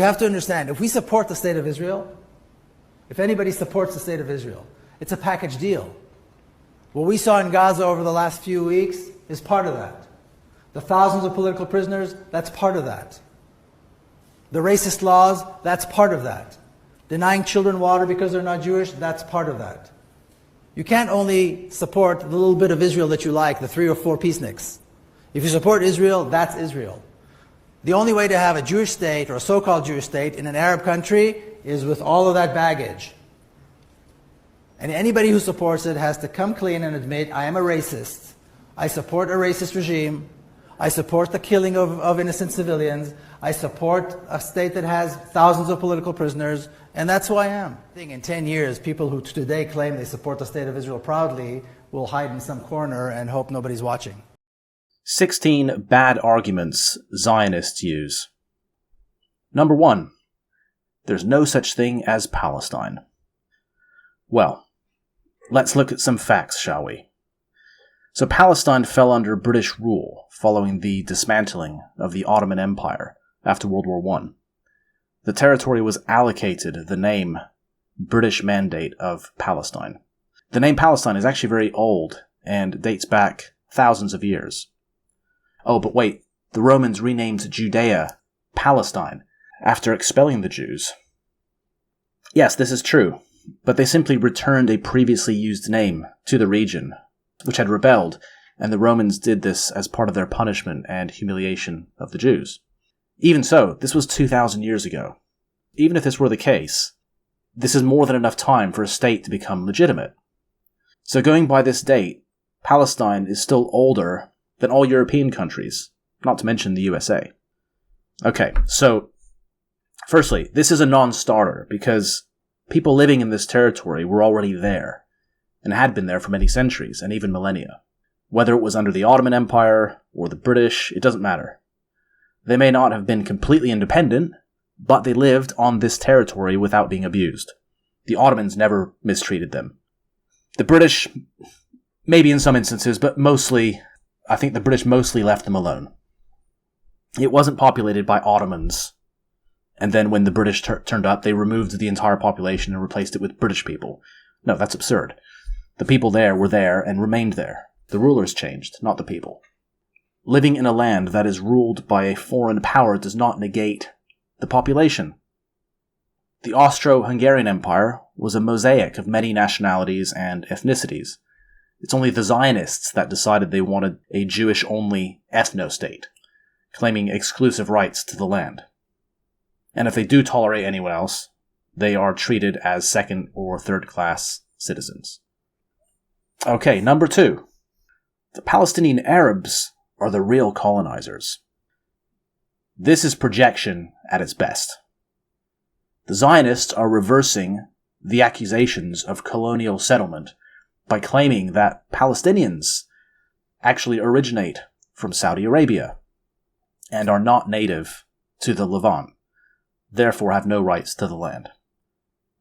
have to understand, if we support the state of Israel, if anybody supports the state of Israel, it's a package deal. What we saw in Gaza over the last few weeks is part of that. The thousands of political prisoners, that's part of that. The racist laws, that's part of that. Denying children water because they're not Jewish, that's part of that. You can't only support the little bit of Israel that you like, the 3 or 4 peaceniks. If you support Israel, that's Israel. The only way to have a Jewish state or a so-called Jewish state in an Arab country is with all of that baggage. And anybody who supports it has to come clean and admit, I am a racist. I support a racist regime. I support the killing of innocent civilians. I support a state that has thousands of political prisoners, and that's who I am. I think in 10 years, people who today claim they support the state of Israel proudly will hide in some corner and hope nobody's watching. 16 bad arguments Zionists use. Number 1. There's no such thing as Palestine. Well, let's look at some facts, shall we? So Palestine fell under British rule following the dismantling of the Ottoman Empire after World War I. The territory was allocated the name British Mandate of Palestine. The name Palestine is actually very old and dates back thousands of years. Oh, but wait, the Romans renamed Judea Palestine after expelling the Jews. Yes, this is true, but they simply returned a previously used name to the region, which had rebelled, and the Romans did this as part of their punishment and humiliation of the Jews. Even so, this was 2,000 years ago. Even if this were the case, this is more than enough time for a state to become legitimate. So going by this date, Palestine is still older than all European countries, not to mention the USA. Okay, so firstly, this is a non-starter because people living in this territory were already there, and had been there for many centuries, and even millennia. Whether it was under the Ottoman Empire or the British, it doesn't matter. They may not have been completely independent, but they lived on this territory without being abused. The Ottomans never mistreated them. The British, maybe in some instances, but mostly, I think the British mostly left them alone. It wasn't populated by Ottomans, and then when the British turned up, they removed the entire population and replaced it with British people. No, that's absurd. The people there were there and remained there. The rulers changed, not the people. Living in a land that is ruled by a foreign power does not negate the population. The Austro-Hungarian Empire was a mosaic of many nationalities and ethnicities. It's only the Zionists that decided they wanted a Jewish-only ethno-state, claiming exclusive rights to the land. And if they do tolerate anyone else, they are treated as second or third-class citizens. Okay, number 2. The Palestinian Arabs are the real colonizers. This is projection at its best. The Zionists are reversing the accusations of colonial settlement by claiming that Palestinians actually originate from Saudi Arabia and are not native to the Levant, therefore have no rights to the land.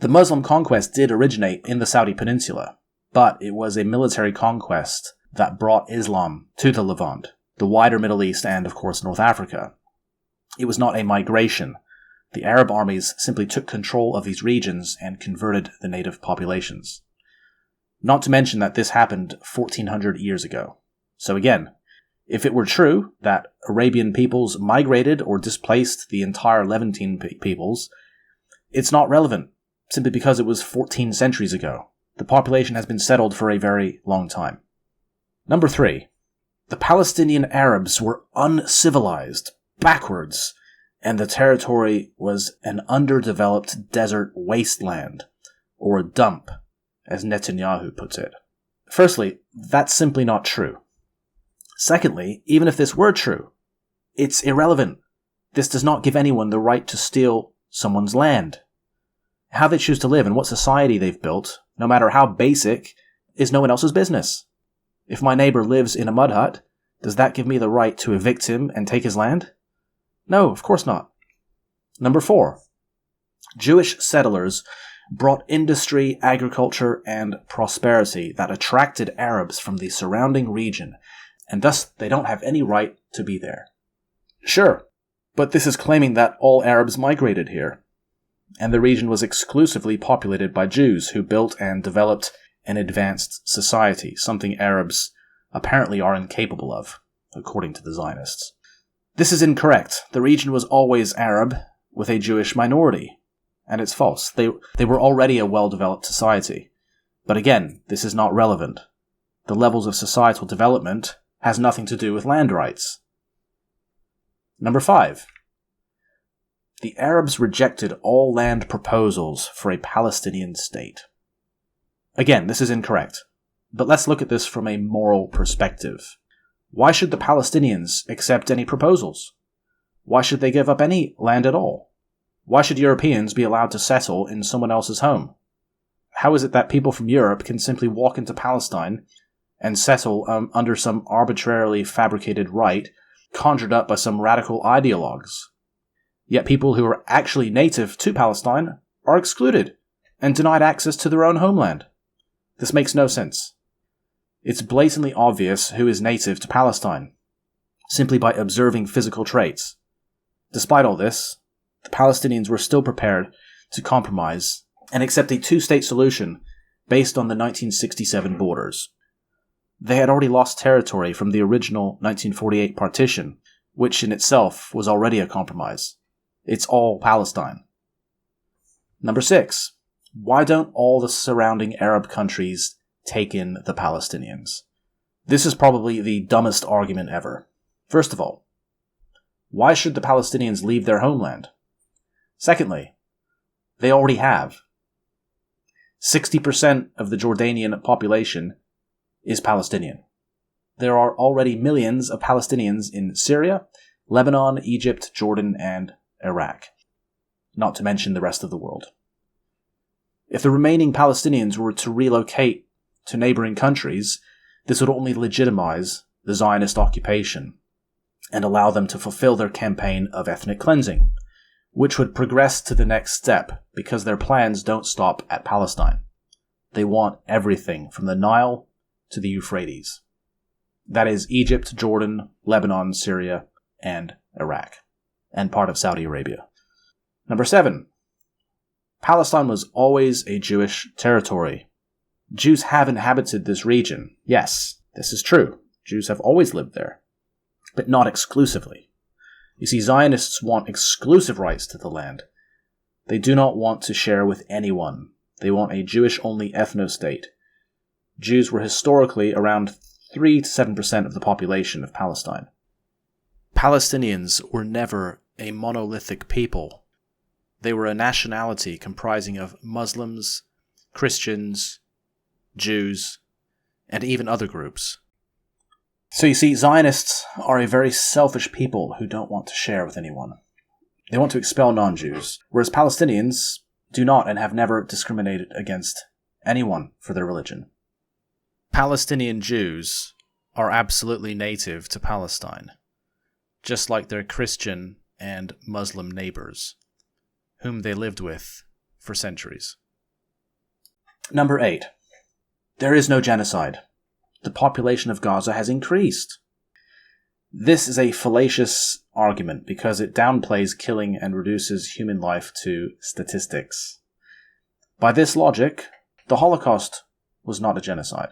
The Muslim conquest did originate in the Saudi Peninsula, but it was a military conquest that brought Islam to the Levant, the wider Middle East, and of course North Africa. It was not a migration. The Arab armies simply took control of these regions and converted the native populations. Not to mention that this happened 1400 years ago. So again, if it were true that Arabian peoples migrated or displaced the entire Levantine peoples, it's not relevant, simply because it was 14 centuries ago. The population has been settled for a very long time. Number 3. The Palestinian Arabs were uncivilized, backwards, and the territory was an underdeveloped desert wasteland, or a dump, as Netanyahu puts it. Firstly, that's simply not true. Secondly, even if this were true, it's irrelevant. This does not give anyone the right to steal someone's land. How they choose to live and what society they've built, no matter how basic, is no one else's business. If my neighbor lives in a mud hut, does that give me the right to evict him and take his land? No, of course not. Number 4. Jewish settlers brought industry, agriculture, and prosperity that attracted Arabs from the surrounding region, and thus they don't have any right to be there. Sure, But this is claiming that all Arabs migrated here, and the region was exclusively populated by Jews who built and developed an advanced society, something Arabs apparently are incapable of, according to the Zionists. This is incorrect. The region was always Arab, with a Jewish minority. And it's false. They were already a well-developed society. But again, this is not relevant. The levels of societal development has nothing to do with land rights. Number 5. The Arabs rejected all land proposals for a Palestinian state. Again, this is incorrect. But let's look at this from a moral perspective. Why should the Palestinians accept any proposals? Why should they give up any land at all? Why should Europeans be allowed to settle in someone else's home? How is it that people from Europe can simply walk into Palestine and settle under some arbitrarily fabricated right conjured up by some radical ideologues? Yet people who are actually native to Palestine are excluded and denied access to their own homeland. This makes no sense. It's blatantly obvious who is native to Palestine, simply by observing physical traits. Despite all this, the Palestinians were still prepared to compromise and accept a two-state solution based on the 1967 borders. They had already lost territory from the original 1948 partition, which in itself was already a compromise. It's all Palestine. Number 6. Why don't all the surrounding Arab countries take in the Palestinians? This is probably the dumbest argument ever. First of all, why should the Palestinians leave their homeland? Secondly, they already have. 60% of the Jordanian population is Palestinian. There are already millions of Palestinians in Syria, Lebanon, Egypt, Jordan, and Iraq, not to mention the rest of the world. If the remaining Palestinians were to relocate to neighboring countries, this would only legitimize the Zionist occupation and allow them to fulfill their campaign of ethnic cleansing, which would progress to the next step because their plans don't stop at Palestine. They want everything from the Nile to the Euphrates. That is Egypt, Jordan, Lebanon, Syria, and Iraq, and part of Saudi Arabia. Number 7. Palestine was always a Jewish territory. Jews have inhabited this region. Yes, this is true. Jews have always lived there, but not exclusively. You see, Zionists want exclusive rights to the land. They do not want to share with anyone. They want a Jewish-only ethno-state. Jews were historically around 3 to 7% of the population of Palestine. Palestinians were never a monolithic people. They were a nationality comprising of Muslims, Christians, Jews, and even other groups. So you see, Zionists are a very selfish people who don't want to share with anyone. They want to expel non-Jews, whereas Palestinians do not and have never discriminated against anyone for their religion. Palestinian Jews are absolutely native to Palestine, just like their Christian and Muslim neighbors, whom they lived with for centuries. Number 8. There is no genocide. The population of Gaza has increased. This is a fallacious argument because it downplays killing and reduces human life to statistics. By this logic, the Holocaust was not a genocide.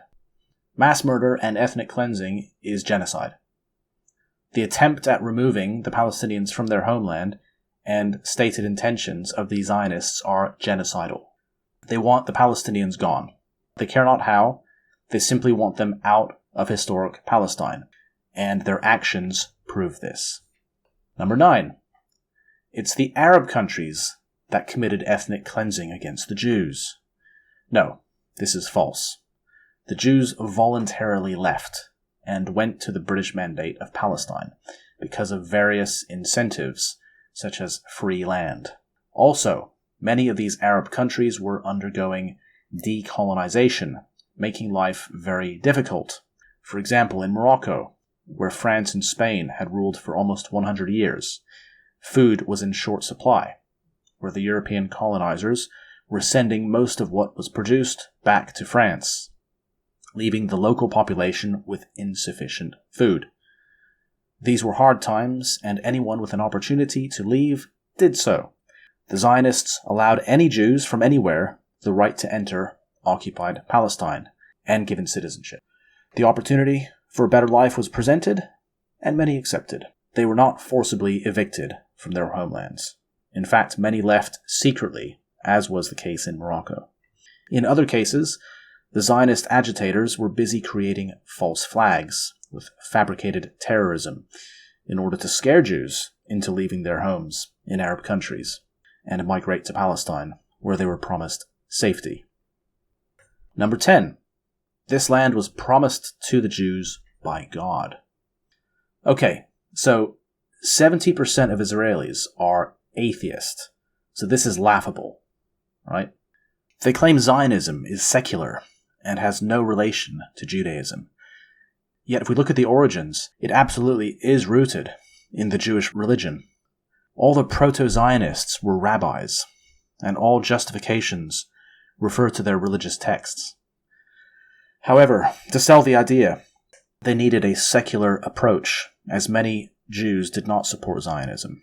Mass murder and ethnic cleansing is genocide. The attempt at removing the Palestinians from their homeland and stated intentions of the Zionists are genocidal. They want the Palestinians gone. They care not how, they simply want them out of historic Palestine, and their actions prove this. Number 9. It's the Arab countries that committed ethnic cleansing against the Jews. No, this is false. The Jews voluntarily left and went to the British Mandate of Palestine because of various incentives, such as free land. Also, many of these Arab countries were undergoing decolonization, making life very difficult. For example, in Morocco, where France and Spain had ruled for almost 100 years, food was in short supply, where the European colonizers were sending most of what was produced back to France, leaving the local population with insufficient food. These were hard times, and anyone with an opportunity to leave did so. The Zionists allowed any Jews from anywhere the right to enter occupied Palestine and given citizenship. The opportunity for a better life was presented, and many accepted. They were not forcibly evicted from their homelands. In fact, many left secretly, as was the case in Morocco. In other cases, the Zionist agitators were busy creating false flags with fabricated terrorism in order to scare Jews into leaving their homes in Arab countries and migrate to Palestine, where they were promised safety. Number 10. This land was promised to the Jews by God. Okay, so 70% of Israelis are atheist, so this is laughable, right? They claim Zionism is secular and has no relation to Judaism. Yet if we look at the origins, it absolutely is rooted in the Jewish religion. All the proto-Zionists were rabbis, and all justifications refer to their religious texts. However, to sell the idea, they needed a secular approach, as many Jews did not support Zionism.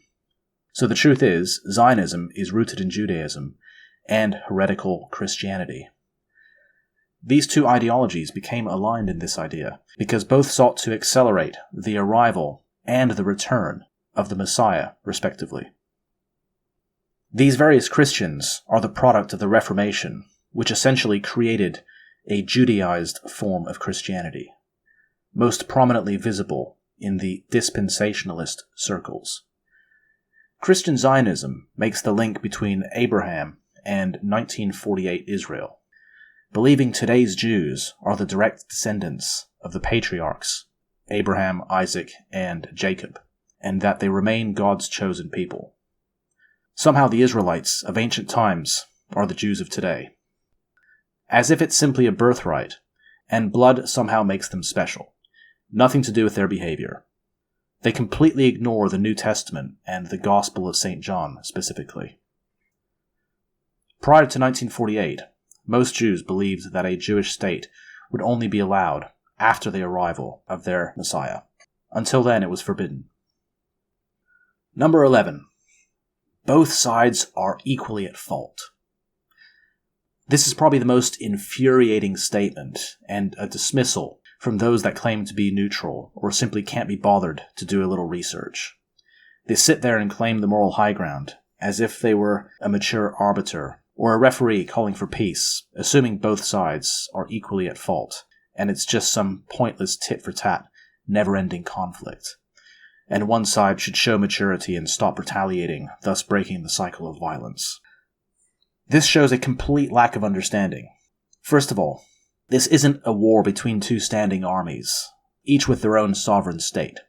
So the truth is, Zionism is rooted in Judaism and heretical Christianity. These two ideologies became aligned in this idea because both sought to accelerate the arrival and the return of the Messiah, respectively. These various Christians are the product of the Reformation, which essentially created a Judaized form of Christianity, most prominently visible in the dispensationalist circles. Christian Zionism makes the link between Abraham and 1948 Israel, believing today's Jews are the direct descendants of the patriarchs, Abraham, Isaac, and Jacob, and that they remain God's chosen people. Somehow the Israelites of ancient times are the Jews of today, as if it's simply a birthright, and blood somehow makes them special, nothing to do with their behavior. They completely ignore the New Testament and the Gospel of St. John specifically. Prior to 1948, most Jews believed that a Jewish state would only be allowed after the arrival of their Messiah. Until then, it was forbidden. Number 11. Both sides are equally at fault. This is probably the most infuriating statement and a dismissal from those that claim to be neutral or simply can't be bothered to do a little research. They sit there and claim the moral high ground as if they were a mature arbiter or a referee calling for peace, assuming both sides are equally at fault, and it's just some pointless tit-for-tat, never-ending conflict. And one side should show maturity and stop retaliating, thus breaking the cycle of violence. This shows a complete lack of understanding. First of all, this isn't a war between two standing armies, each with their own sovereign state.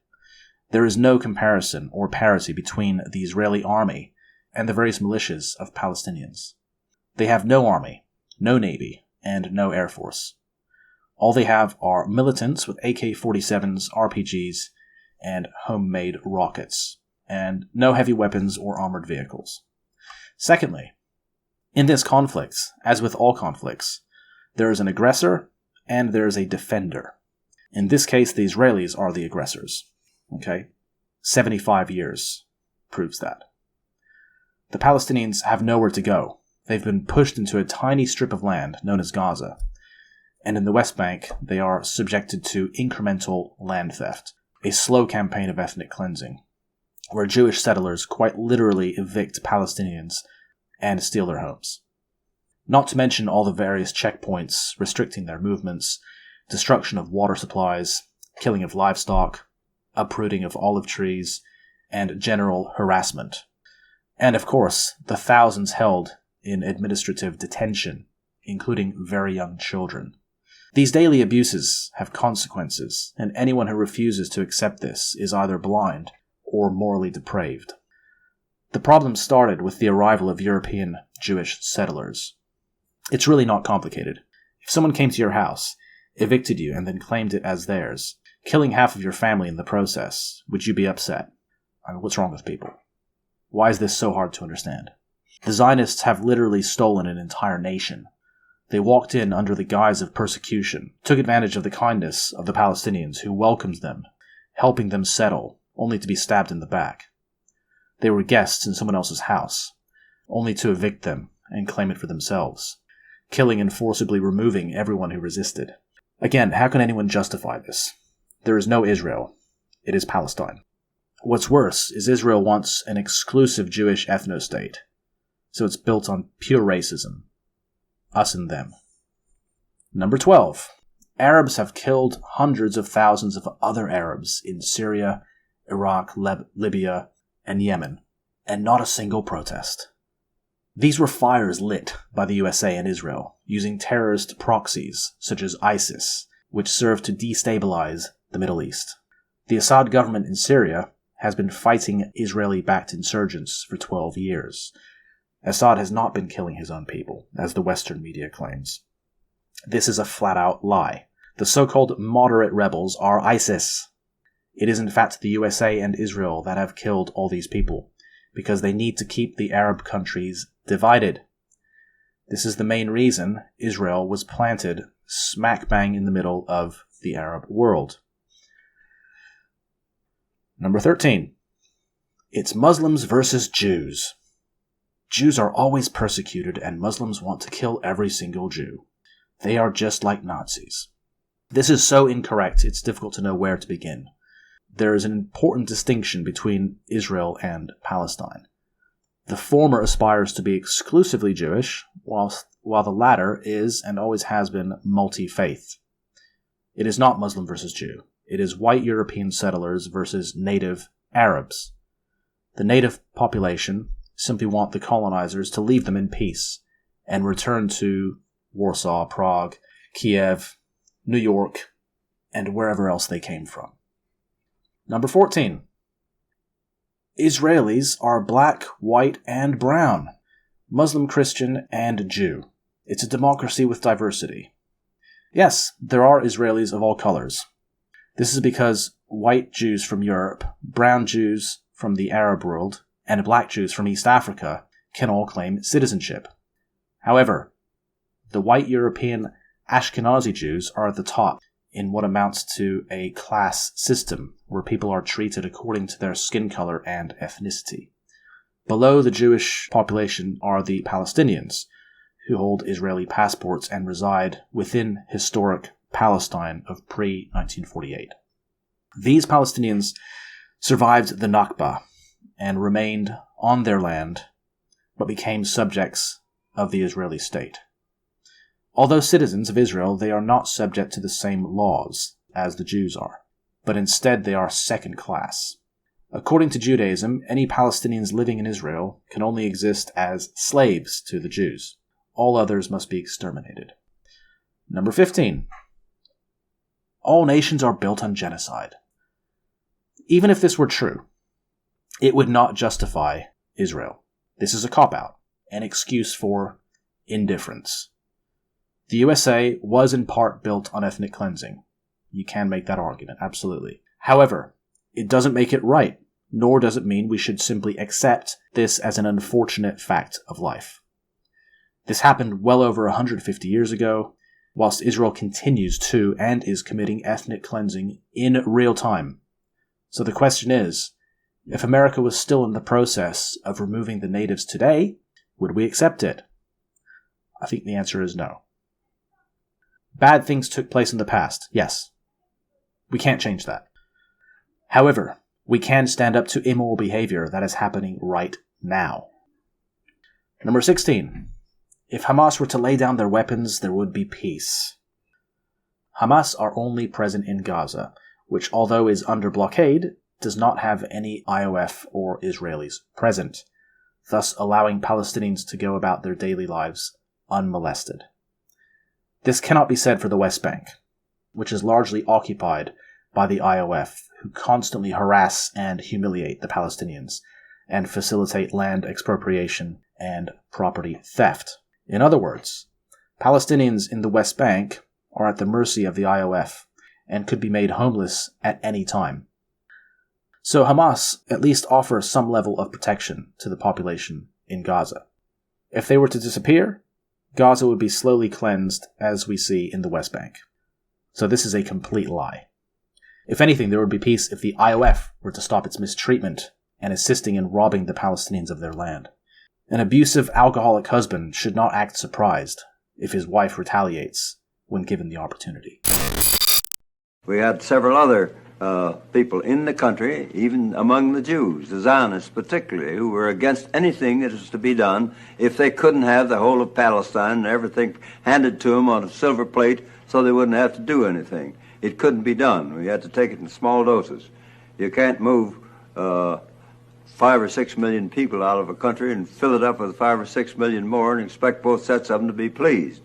There is no comparison or parity between the Israeli army and the various militias of Palestinians. They have no army, no navy, and no air force. All they have are militants with AK-47s, RPGs, and homemade rockets, and no heavy weapons or armored vehicles. Secondly, in this conflict, as with all conflicts, there is an aggressor and there is a defender. In this case, the Israelis are the aggressors. Okay? 75 years proves that. The Palestinians have nowhere to go. They've been pushed into a tiny strip of land known as Gaza, and in the West Bank, they are subjected to incremental land theft, a slow campaign of ethnic cleansing, where Jewish settlers quite literally evict Palestinians and steal their homes. Not to mention all the various checkpoints restricting their movements, destruction of water supplies, killing of livestock, uprooting of olive trees, and general harassment. And of course, the thousands held in administrative detention, including very young children. These daily abuses have consequences, and anyone who refuses to accept this is either blind or morally depraved. The problem started with the arrival of European Jewish settlers. It's really not complicated. If someone came to your house, evicted you, and then claimed it as theirs, killing half of your family in the process, would you be upset? I mean, what's wrong with people? Why is this so hard to understand? The Zionists have literally stolen an entire nation. They walked in under the guise of persecution, took advantage of the kindness of the Palestinians who welcomed them, helping them settle, only to be stabbed in the back. They were guests in someone else's house, only to evict them and claim it for themselves, killing and forcibly removing everyone who resisted. Again, how can anyone justify this? There is no Israel. It is Palestine. What's worse is Israel wants an exclusive Jewish ethno-state, so it's built on pure racism. Us and them. Number 12. Arabs have killed hundreds of thousands of other Arabs in Syria, Iraq, Libya, and Yemen, and not a single protest. These were fires lit by the USA and Israel, using terrorist proxies such as ISIS, which served to destabilize the Middle East. The Assad government in Syria has been fighting Israeli-backed insurgents for 12 years. Assad has not been killing his own people, as the Western media claims. This is a flat-out lie. The so-called moderate rebels are ISIS. It is in fact the USA and Israel that have killed all these people, because they need to keep the Arab countries divided. This is the main reason Israel was planted smack bang in the middle of the Arab world. Number 13. It's Muslims versus Jews. Jews are always persecuted, and Muslims want to kill every single Jew. They are just like Nazis. This is so incorrect, it's difficult to know where to begin. There is an important distinction between Israel and Palestine. The former aspires to be exclusively Jewish, while the latter is, and always has been, multi-faith. It is not Muslim versus Jew. It is white European settlers versus native Arabs. The native population simply want the colonizers to leave them in peace and return to Warsaw, Prague, Kiev, New York, and wherever else they came from. Number 14. Israelis are black, white, and brown. Muslim, Christian, and Jew. It's a democracy with diversity. Yes, there are Israelis of all colors. This is because white Jews from Europe, brown Jews from the Arab world, and black Jews from East Africa can all claim citizenship. However, the white European Ashkenazi Jews are at the top in what amounts to a class system where people are treated according to their skin color and ethnicity. Below the Jewish population are the Palestinians, who hold Israeli passports and reside within historic Palestine of pre-1948. These Palestinians survived the Nakba and remained on their land, but became subjects of the Israeli state. Although citizens of Israel, they are not subject to the same laws as the Jews are, but instead they are second class. According to Judaism, any Palestinians living in Israel can only exist as slaves to the Jews. All others must be exterminated. Number 15. All nations are built on genocide. Even if this were true, it would not justify Israel. This is a cop-out, an excuse for indifference. The USA was in part built on ethnic cleansing. You can make that argument, absolutely. However, it doesn't make it right, nor does it mean we should simply accept this as an unfortunate fact of life. This happened well over 150 years ago, whilst Israel continues to and is committing ethnic cleansing in real time. So the question is, if America was still in the process of removing the natives today, would we accept it? I think the answer is no. Bad things took place in the past, yes. We can't change that. However, we can stand up to immoral behavior that is happening right now. Number 16. If Hamas were to lay down their weapons, there would be peace. Hamas are only present in Gaza, which, although is under blockade, does not have any IOF or Israelis present, thus allowing Palestinians to go about their daily lives unmolested. This cannot be said for the West Bank, which is largely occupied by the IOF, who constantly harass and humiliate the Palestinians and facilitate land expropriation and property theft. In other words, Palestinians in the West Bank are at the mercy of the IOF and could be made homeless at any time. So Hamas at least offers some level of protection to the population in Gaza. If they were to disappear, Gaza would be slowly cleansed as we see in the West Bank. So this is a complete lie. If anything, there would be peace if the IOF were to stop its mistreatment and assisting in robbing the Palestinians of their land. An abusive, alcoholic husband should not act surprised if his wife retaliates when given the opportunity. We had several other people in the country, even among the Jews, the Zionists particularly, who were against anything that was to be done if they couldn't have the whole of Palestine and everything handed to them on a silver plate so they wouldn't have to do anything. It couldn't be done. We had to take it in small doses. You can't move 5 or 6 million people out of a country and fill it up with 5 or 6 million more and expect both sets of them to be pleased.